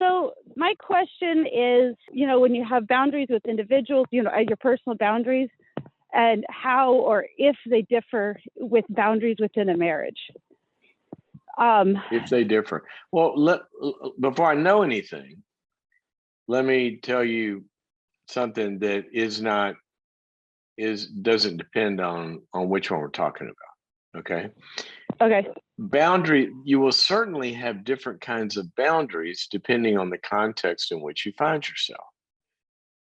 So my question is, when you have boundaries with individuals, your personal boundaries, and how or if they differ with boundaries within a marriage. If they differ. Well, before I know anything, let me tell you something that doesn't depend on which one we're talking about. Okay. Okay. Boundary, you will certainly have different kinds of boundaries depending on the context in which you find yourself.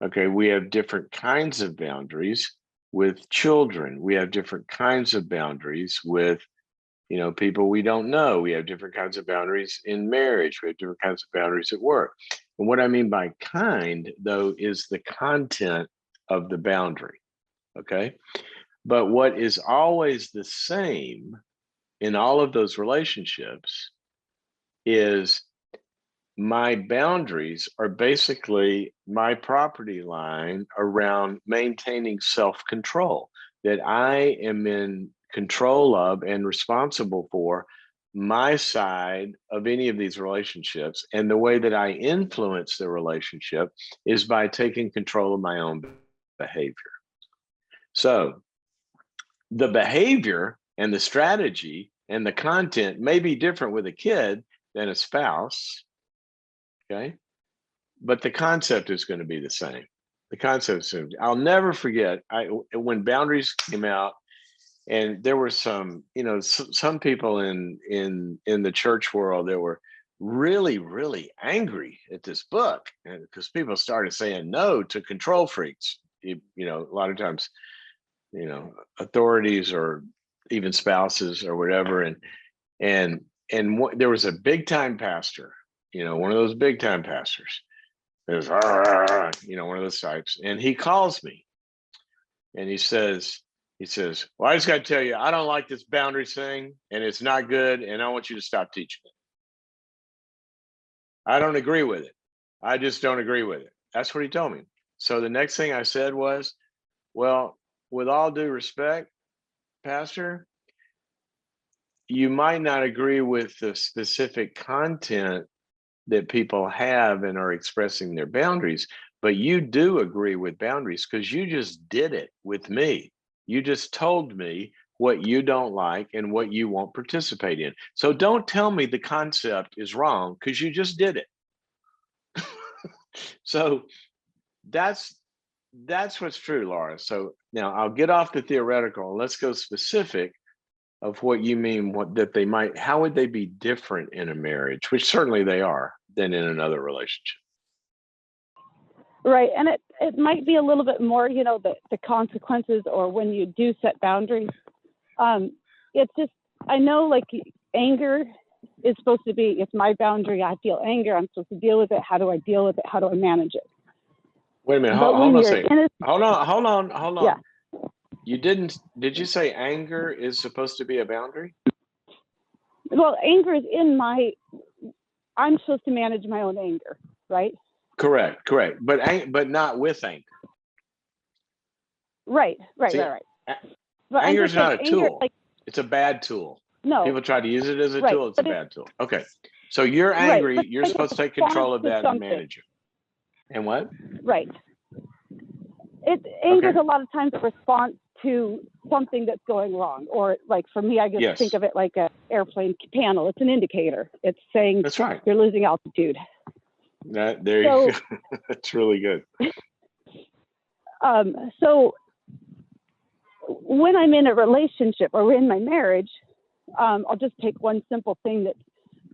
Okay, we have different kinds of boundaries with children. We have different kinds of boundaries with people we don't know. We have different kinds of boundaries in marriage. We have different kinds of boundaries at work. And what I mean by kind, though, is the content of the boundary. Okay. But what is always the same in all of those relationships is my boundaries are basically my property line around maintaining self-control, that I am in control of and responsible for my side of any of these relationships. And the way that I influence the relationship is by taking control of my own behavior. So the behavior and the strategy and the content may be different with a kid than a spouse. Okay. But the concept is going to be the same. The concept is, I'll never forget when boundaries came out. And there were some people in the church world that were really, really angry at this book, and because people started saying no to control freaks. A lot of times, authorities or even spouses or whatever, and there was a big time pastor, one of those big time pastors. There's one of those types, and he calls me, and he says, well, I just got to tell you, I don't like this boundaries thing, and it's not good, and I want you to stop teaching it. I don't agree with it. I just don't agree with it. That's what he told me. So the next thing I said was, well, with all due respect, Pastor, you might not agree with the specific content that people have and are expressing their boundaries, but you do agree with boundaries because you just did it with me. You just told me what you don't like and what you won't participate in. So don't tell me the concept is wrong because you just did it. So that's what's true, Laura. So now I'll get off the theoretical and let's go specific of what you mean, how would they be different in a marriage, which certainly they are, than in another relationship. Right. And it might be a little bit more, the consequences or when you do set boundaries. It's just, I know like anger is supposed to be, it's my boundary. I feel anger. I'm supposed to deal with it. How do I deal with it? How do I manage it? Wait a minute. Hold on a second. Hold on. Yeah. Did you say anger is supposed to be a boundary? Well, anger is I'm supposed to manage my own anger, right? Correct. But not with anger. Right. See, But anger is not a tool. Like, it's a bad tool. No. People try to use it as a tool. It's a bad tool. Okay. So you're angry. Right, you're supposed to take control of that and manage it. And what? Right. Anger is a lot of times a response to something that's going wrong. Or like for me, I just think of it like an airplane panel. It's an indicator. It's saying that's right. You're losing altitude. You go. That's really good. So when I'm in a relationship or in my marriage, I'll just take one simple thing that's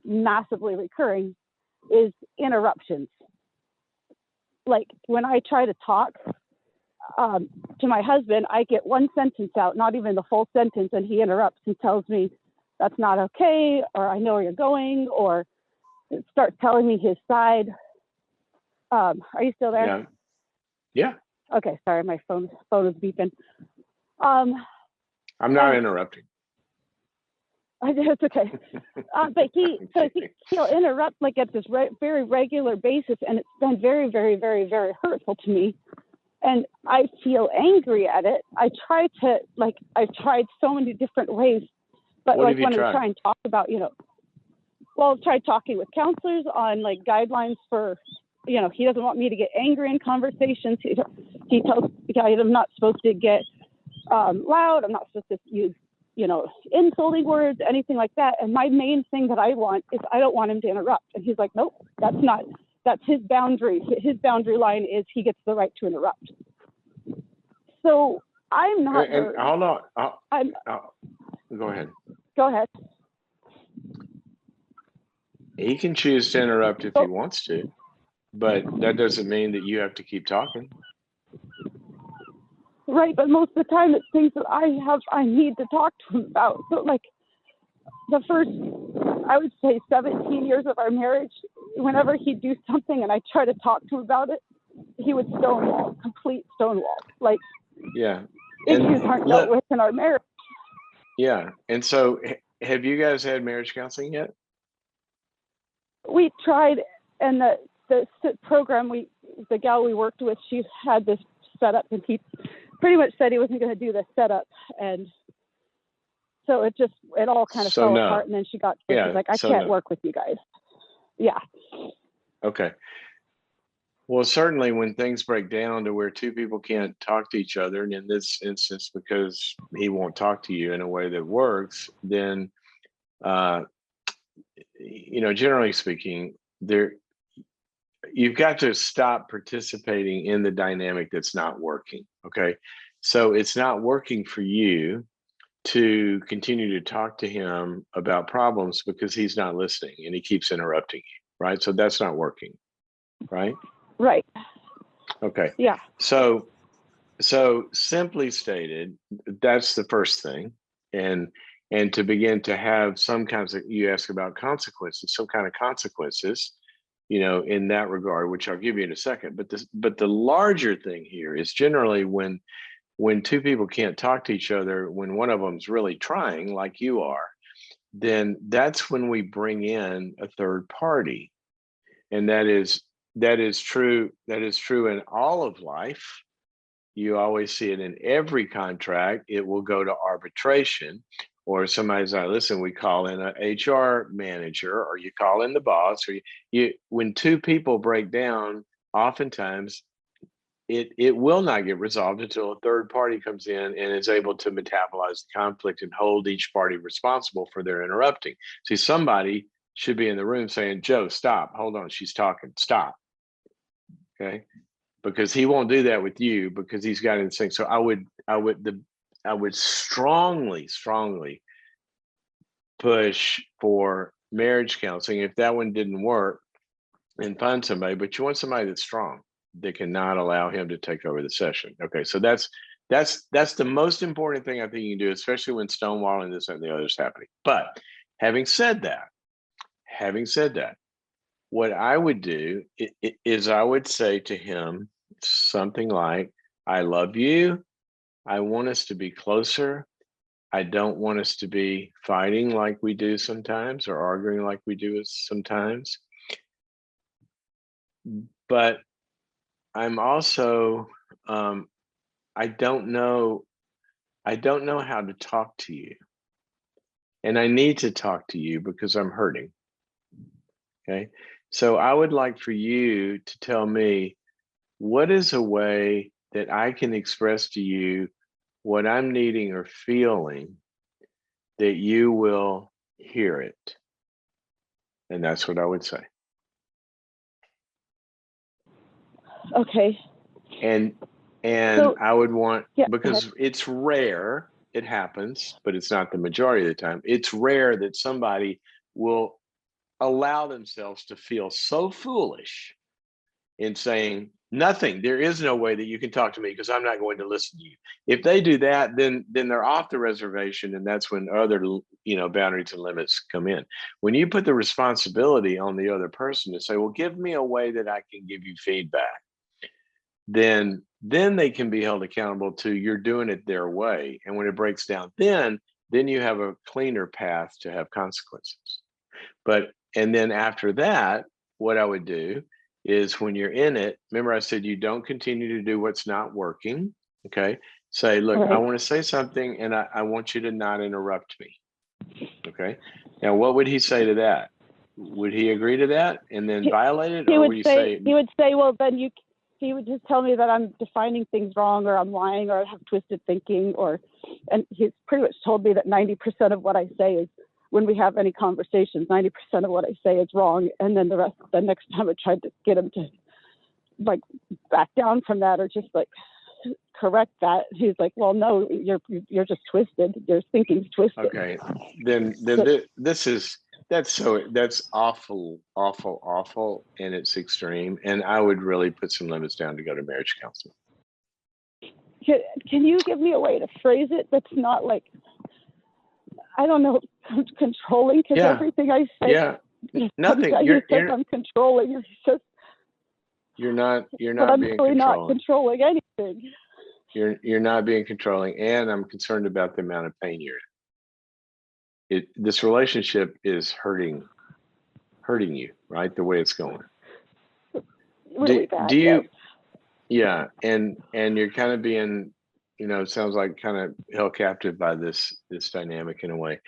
massively recurring is interruptions. Like when I try to talk to my husband, I get one sentence out, not even the full sentence, and he interrupts and tells me that's not okay, or I know where you're going, or starts telling me his side. Are you still there? Yeah. Okay, sorry, my phone is beeping. I'm not interrupting. It's okay. But he'll interrupt like at this very regular basis, and it's been very, very, very, very hurtful to me. And I feel angry at it. I've tried so many different ways, but like when I try and talk about, well, I've tried talking with counselors on like guidelines for, you know, he doesn't want me to get angry in conversations. He tells the guy I'm not supposed to get loud. I'm not supposed to use, you know, insulting words, anything like that. And my main thing that I want is I don't want him to interrupt. And he's like, nope, that's his boundary. His boundary line is he gets the right to interrupt. So I'm not. And hold on. Go ahead. Go ahead. He can choose to interrupt if he wants to, but that doesn't mean that you have to keep talking. Right, but most of the time it's things that I need to talk to him about. So like the first, I would say 17 years of our marriage, whenever he'd do something and I try to talk to him about it, he would stonewall, complete stonewall. Like, yeah, issues aren't dealt with in our marriage. Yeah, and so have you guys had marriage counseling yet? We tried, and the program the gal we worked with, she had this set up, and he pretty much said he wasn't going to do the setup, and so it all kind of fell apart. And then she's like, I can't work with you guys. Yeah. Okay. Well, certainly when things break down to where two people can't talk to each other, and in this instance, because he won't talk to you in a way that works, then, you know, generally speaking, you've got to stop participating in the dynamic that's not working. Okay. So it's not working for you to continue to talk to him about problems because he's not listening and he keeps interrupting you. Right. So that's not working. Right. Right. Okay. Yeah. So simply stated, that's the first thing. And to begin to have some kinds of, you ask about consequences, some kind of consequences, you know, in that regard, which I'll give you in a second. But the larger thing here is generally when two people can't talk to each other, when one of them's really trying, like you are, then that's when we bring in a third party. And that is true in all of life. You always see it in every contract. It will go to arbitration, or somebody's like, listen, we call in an HR manager, or you call in the boss, or you when two people break down, oftentimes it will not get resolved until a third party comes in and is able to metabolize the conflict and hold each party responsible for their interrupting. See, somebody should be in the room saying, Joe, stop, hold on, she's talking, stop. Okay. Because he won't do that with you because he's got instinct. So I would strongly push for marriage counseling if that one didn't work, and find somebody, but you want somebody that's strong, that cannot allow him to take over the session. Okay, so that's the most important thing I think you can do, especially when stonewalling this and the other's happening. But having said that, what I would do is I would say to him something like, I love you. I want us to be closer. I don't want us to be fighting like we do sometimes or arguing like we do sometimes. But I'm also, I don't know how to talk to you. And I need to talk to you because I'm hurting. Okay. So I would like for you to tell me, what is a way that I can express to you what I'm needing or feeling that you will hear it? And that's what I would say. Okay. And so, I would want, because it's rare, it happens, but it's not the majority of the time. It's rare that somebody will allow themselves to feel so foolish in saying, nothing, there is no way that you can talk to me because I'm not going to listen to you. If they do that, then they're off the reservation, and that's when other, you know, boundaries and limits come in. When you put the responsibility on the other person to say, well, give me a way that I can give you feedback, then they can be held accountable to, you're doing it their way. And when it breaks down, then you have a cleaner path to have consequences. And then after that, what I would do is, when you're in it, remember I said you don't continue to do what's not working. Okay. Say, look, I want to say something and I want you to not interrupt me. Okay. Now, what would he say to that? would he agree to that and then violate it, He or would would you say, say he would say, well, then he would just tell me that I'm defining things wrong, or I'm lying, or I have twisted thinking, and he's pretty much told me that 90% of what I say is, when we have any conversations, 90% of what I say is wrong. And then the next time I tried to get him to like back down from that, or just like correct that, he's like, well, no, you're just twisted. Your thinking's twisted. okay, then that's awful, and it's extreme, and I would really put some limits down to go to marriage counseling. Can you give me a way to phrase it that's not like, I don't know, controlling? Because everything I say, nothing. I'm controlling. It's just, you're not but I'm being really controlling. not controlling anything. You're not being controlling, and I'm concerned about the amount of pain you're in. This relationship is hurting you, right? The way it's going. Really bad. Do you? Yeah, and you're kind of being, it sounds like kind of held captive by this dynamic in a way.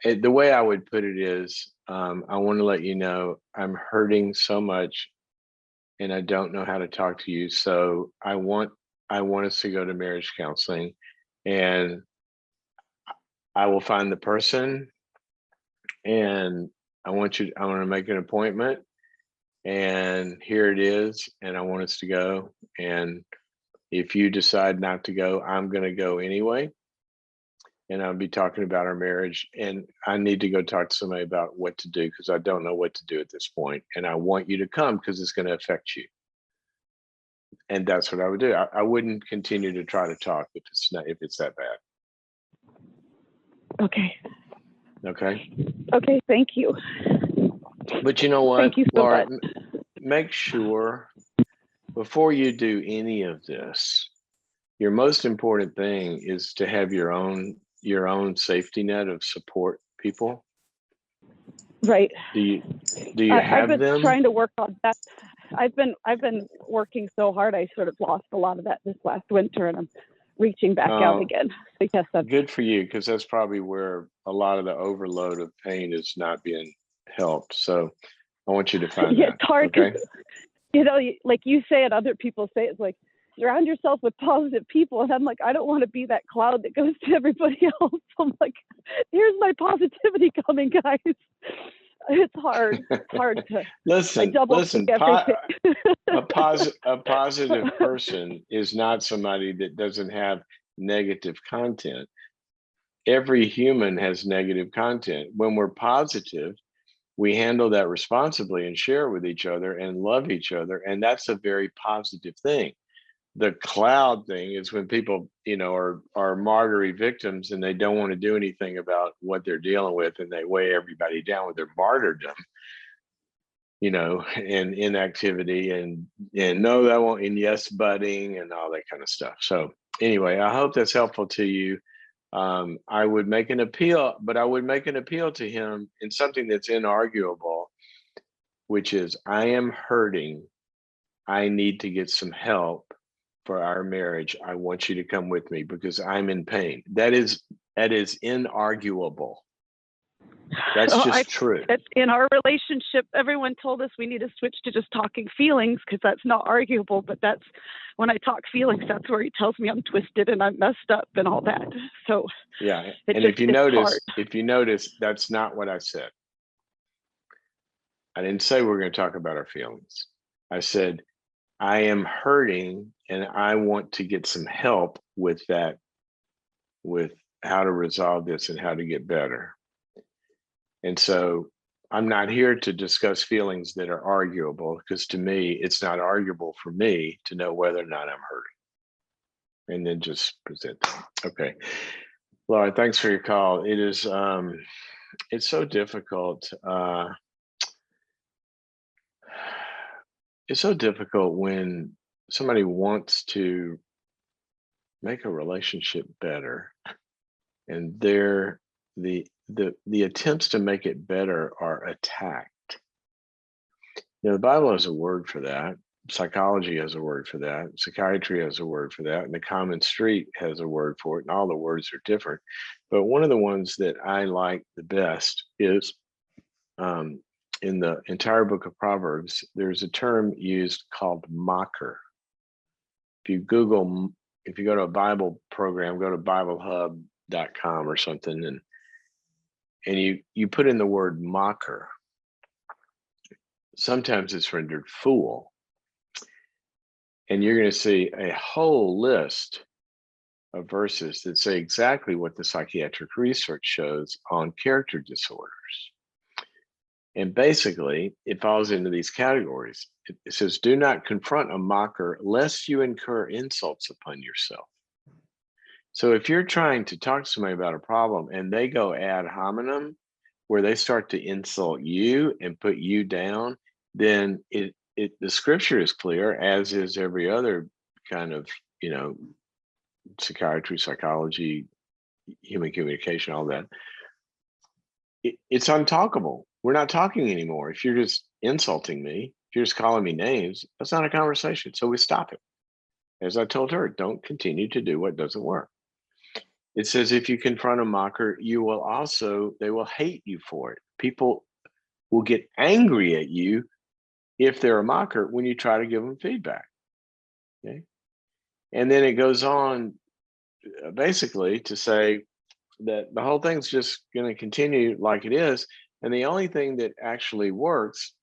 The way I would put it is, I want to let you know I'm hurting so much, and I don't know how to talk to you. So I want us to go to marriage counseling, and I will find the person, and I want to make an appointment, and here it is, and I want us to go. And if you decide not to go, I'm going to go anyway. And I'll be talking about our marriage, and I need to go talk to somebody about what to do, because I don't know what to do at this point. And I want you to come because it's going to affect you. And that's what I would do. I wouldn't continue to try to talk if it's that bad. Okay. Okay. Thank you. But you know what, Thank you so Laura, much. make sure before you do any of this, your most important thing is to have your own safety net of support people. Right. Do you have I've been them? trying to work on that. I've been working so hard. I sort of lost a lot of that this last winter, and I'm reaching back out again. So yes, that's good for you, because that's probably where a lot of the overload of pain is not being helped. So I want you to find that. It's hard, okay? Like you say and other people say, it's like, surround yourself with positive people. And I'm like, I don't want to be that cloud that goes to everybody else. I'm like, here's my positivity coming, guys. It's hard. It's hard to listen. A positive person is not somebody that doesn't have negative content. Every human has negative content. When we're positive, we handle that responsibly and share with each other and love each other. And that's a very positive thing. The cloud thing is when people, are martyr victims, and they don't want to do anything about what they're dealing with, and they weigh everybody down with their martyrdom, and inactivity, and no, that won't, and yes, butting, and all that kind of stuff. So anyway, I hope that's helpful to you. I would make an appeal, but I would make an appeal to him in something that's inarguable, which is, I am hurting. I need to get some help for our marriage. I want you to come with me because I'm in pain. That is inarguable. That's just true. In our relationship, everyone told us we need to switch to just talking feelings, because that's not arguable. But that's when I talk feelings, that's where he tells me I'm twisted and I'm messed up and all that. So yeah, and if you notice, that's not what I said. I didn't say we're going to talk about our feelings. I said, I am hurting and I want to get some help with that, with how to resolve this and how to get better. And so I'm not here to discuss feelings that are arguable, because to me, it's not arguable for me to know whether or not I'm hurting. And then just present that. Okay. Laura, thanks for your call. It is, it's so difficult. It's so difficult when somebody wants to make a relationship better, and the attempts to make it better are attacked. The Bible has a word for that. Psychology has a word for that. Psychiatry has a word for that. And the common street has a word for it. And all the words are different. But one of the ones that I like the best is in the entire book of Proverbs, there's a term used called mocker. If you go to a Bible program, go to BibleHub.com or something, and you put in the word mocker. Sometimes it's rendered fool. And you're going to see a whole list of verses that say exactly what the psychiatric research shows on character disorders. And basically, it falls into these categories. It says, do not confront a mocker lest you incur insults upon yourself. So if you're trying to talk to somebody about a problem and they go ad hominem, where they start to insult you and put you down, then the scripture is clear, as is every other kind of, psychiatry, psychology, human communication, all that. It's untalkable. We're not talking anymore. If you're just insulting me, if you're just calling me names, that's not a conversation. So we stop it. As I told her, don't continue to do what doesn't work. It says, if you confront a mocker, they will hate you for it. People will get angry at you if they're a mocker when you try to give them feedback. Okay. And then it goes on basically to say that the whole thing's just going to continue like it is. And the only thing that actually works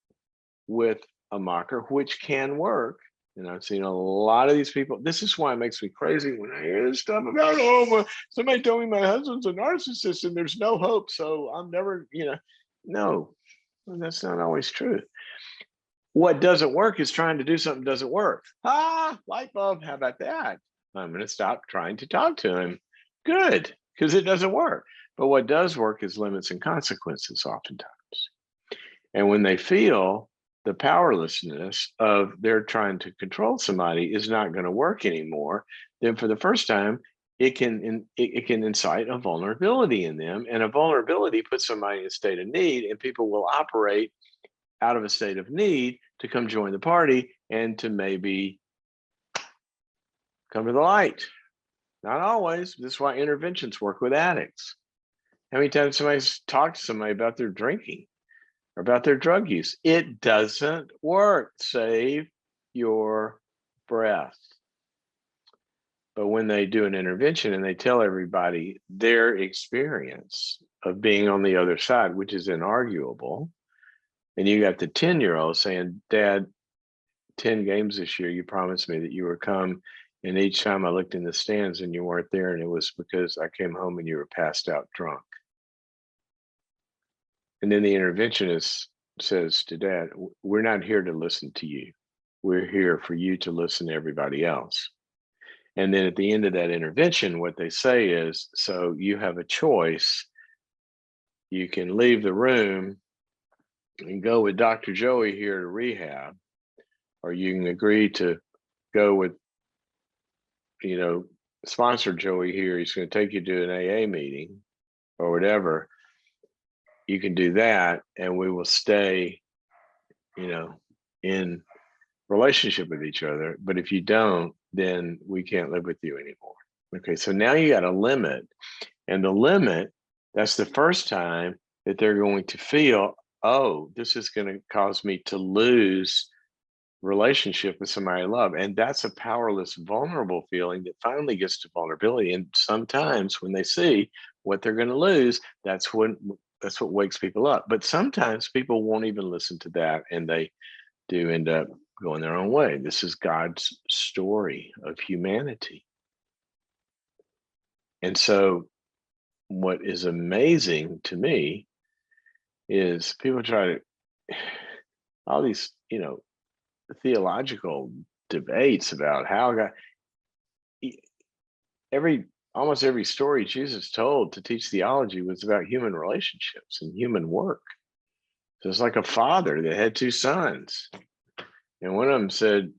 with a mocker, which can work, and I've seen a lot of these people. This is why it makes me crazy when I hear this stuff about, somebody told me my husband's a narcissist and there's no hope. So I'm never, no, that's not always true. What doesn't work is trying to do something that doesn't work. Light bulb. How about that? I'm going to stop trying to talk to him. Good, because it doesn't work. But what does work is limits and consequences oftentimes. And when they feel the powerlessness of they're trying to control somebody is not going to work anymore, then for the first time, it can incite a vulnerability in them. And a vulnerability puts somebody in a state of need, and people will operate out of a state of need to come join the party and to maybe come to the light. Not always. This is why interventions work with addicts. How many times somebody's talked to somebody about their drinking or about their drug use? It doesn't work. Save your breath. But when they do an intervention and they tell everybody their experience of being on the other side, which is inarguable, and you got the 10-year-old saying, Dad, 10 games this year, you promised me that you would come. And each time I looked in the stands and you weren't there, and it was because I came home and you were passed out drunk. And then the interventionist says to Dad, we're not here to listen to you. We're here for you to listen to everybody else. And then at the end of that intervention, what they say is, so you have a choice. You can leave the room and go with Dr. Joey here to rehab, or you can agree to go with, sponsor Joey here. He's going to take you to an AA meeting or whatever. You can do that, and we will stay, in relationship with each other. But if you don't, then we can't live with you anymore. Okay, so now you got a limit. And the limit, that's the first time that they're going to feel, oh, this is going to cause me to lose relationship with somebody I love. And that's a powerless, vulnerable feeling that finally gets to vulnerability. And sometimes when they see what they're going to lose, that's what wakes people up. But sometimes people won't even listen to that, and they do end up going their own way. This is God's story of humanity. And so what is amazing to me is people try to, all these, theological debates about how God, almost every story Jesus told to teach theology was about human relationships and human work. So it's like a father that had two sons. And one of them said,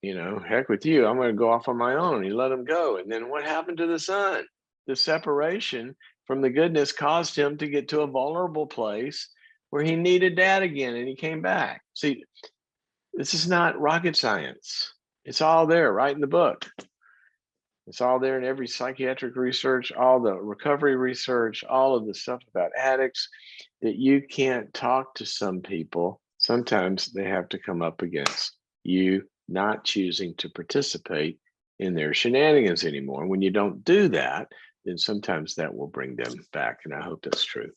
heck with you, I'm going to go off on my own. He let him go. And then what happened to the son? The separation from the goodness caused him to get to a vulnerable place where he needed dad again, and he came back. See, this is not rocket science. It's all there right in the book. It's all there in every psychiatric research, all the recovery research, all of the stuff about addicts, that you can't talk to some people. Sometimes they have to come up against you not choosing to participate in their shenanigans anymore. When you don't do that, then sometimes that will bring them back. And I hope that's true.